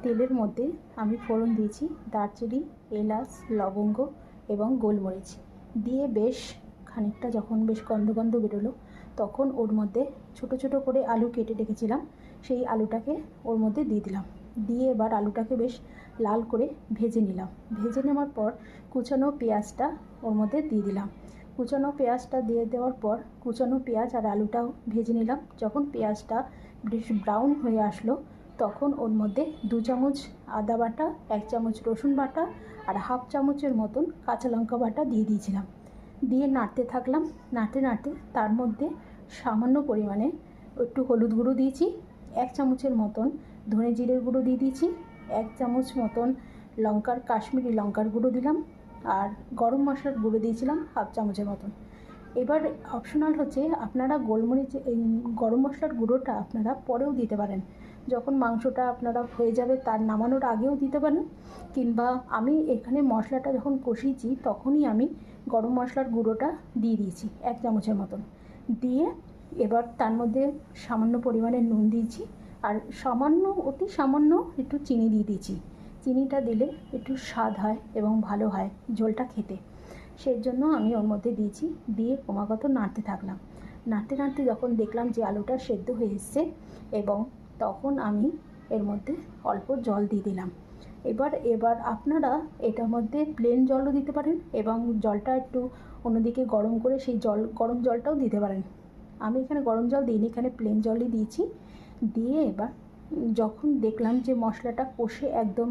তেলের মধ্যে আমি ফোড়ন দিয়েছি দারচিনি, এলাচ, লবঙ্গ এবং গোলমরিচ দিয়ে বেশ খানিকটা যখন বেশ গন্ধ গন্ধ বেরোলো তখন ওর মধ্যে ছোট ছোট করে আলু কেটে রেখেছিলাম সেই আলুটাকে ওর মধ্যে দিয়ে দিলাম। দিয়ে এবার আলুটাকে বেশ লাল করে ভেজে নিলাম। ভেজে নেওয়ার পর কুচানো পেঁয়াজটা ওর মধ্যে দিয়ে দিলাম। কুচানো পেঁয়াজটা দিয়ে দেওয়ার পর কুচানো পেঁয়াজ আর আলুটাও ভেজে নিলাম। যখন পেঁয়াজটা বেশ ব্রাউন হয়ে আসলো তখন ওর মধ্যে 2 চামচ আদা বাটা, 1 চামচ রসুন বাটা আর হাফ চামচের মতন কাঁচা লঙ্কা বাটা দিয়ে দিয়েছিলাম। দিয়ে নাড়তে থাকলাম। নাড়তে নাড়তে তার মধ্যে সামান্য পরিমাণে একটু হলুদ গুঁড়ো দিয়েছি, 1 চামচের মতন ধনে জিরের গুঁড়ো দিয়ে দিয়েছি, 1 চামচ মতন কাশ্মীরি লঙ্কার গুঁড়ো দিলাম আর গরম মশলার গুঁড়ো দিয়েছিলাম হাফ চামচের মতন। এবার অপশনাল হচ্ছে আপনারা এই গরম মশলার গুঁড়োটা আপনারা পরেও দিতে পারেন, যখন মাংসটা আপনারা হয়ে যাবে তার নামানোর আগেও দিতে পারেন, কিংবা আমি এখানে মশলাটা যখন কষিয়েছি তখনই আমি গরম মশলার গুঁড়োটা দিয়ে দিয়েছি 1 চামচের মতন। দিয়ে এবার তার মধ্যে সামান্য পরিমাণে নুন দিয়েছি আর অতি সামান্য একটু চিনি দিয়ে দিয়েছি। চিনিটা দিলে একটু স্বাদ হয় এবং ভালো হয় ঝোলটা খেতে, সেই জন্য আমি ওর মধ্যে দিয়েছি। দিয়ে ক্রমাগত নাড়তে থাকলাম। নাড়তে নাড়তে যখন দেখলাম যে আলুটা সেদ্ধ হয়ে এসছে এবং তখন আমি এর মধ্যে অল্প জল দিয়ে দিলাম। এবার আপনারা এটার মধ্যে প্লেন জলও দিতে পারেন এবং জলটা একটু অন্যদিকে গরম করে সেই গরম জলটাও দিতে পারেন। আমি এখানে গরম জল দিইনি, এখানে প্লেন জলই দিয়েছি। দিয়ে এবার যখন দেখলাম যে মশলাটা কষে একদম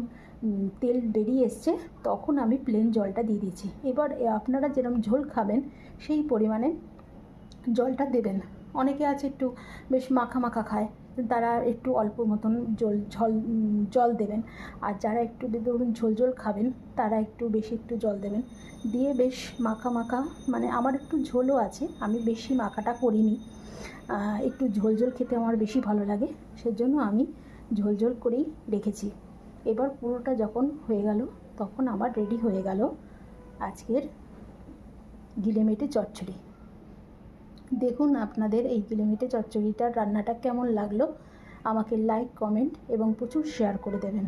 তেল বেরিয়ে এসছে তখন আমি প্লেন জলটা দিয়ে দিয়েছি। এবার আপনারা যেরকম ঝোল খাবেন সেই পরিমাণে জলটা দেবেন। অনেকে আছে একটু বেশ মাখা মাখা খায়, তারা একটু অল্প মতন জল দেবেন। আর যারা একটু ধরুন ঝোল খাবেন তারা একটু বেশি একটু জল দেবেন। দিয়ে বেশ মাখা মাখা, মানে আমার একটু ঝোলও আছে, আমি বেশি মাখাটা করিনি, একটু ঝোল খেতে আমার বেশি ভালো লাগে, সেজন্য আমি ঝোল করেই রেখেছি। এবার পুরোটা যখন হয়ে গেল তখন আমার রেডি হয়ে গেল আজকের গিলেমেটে চচ্চড়ি। দেখুন আপনাদের এই গিলেমেটে চচ্চড়িটার রান্নাটা কেমন লাগলো আমাকে লাইক, কমেন্ট এবং প্রচুর শেয়ার করে দেবেন।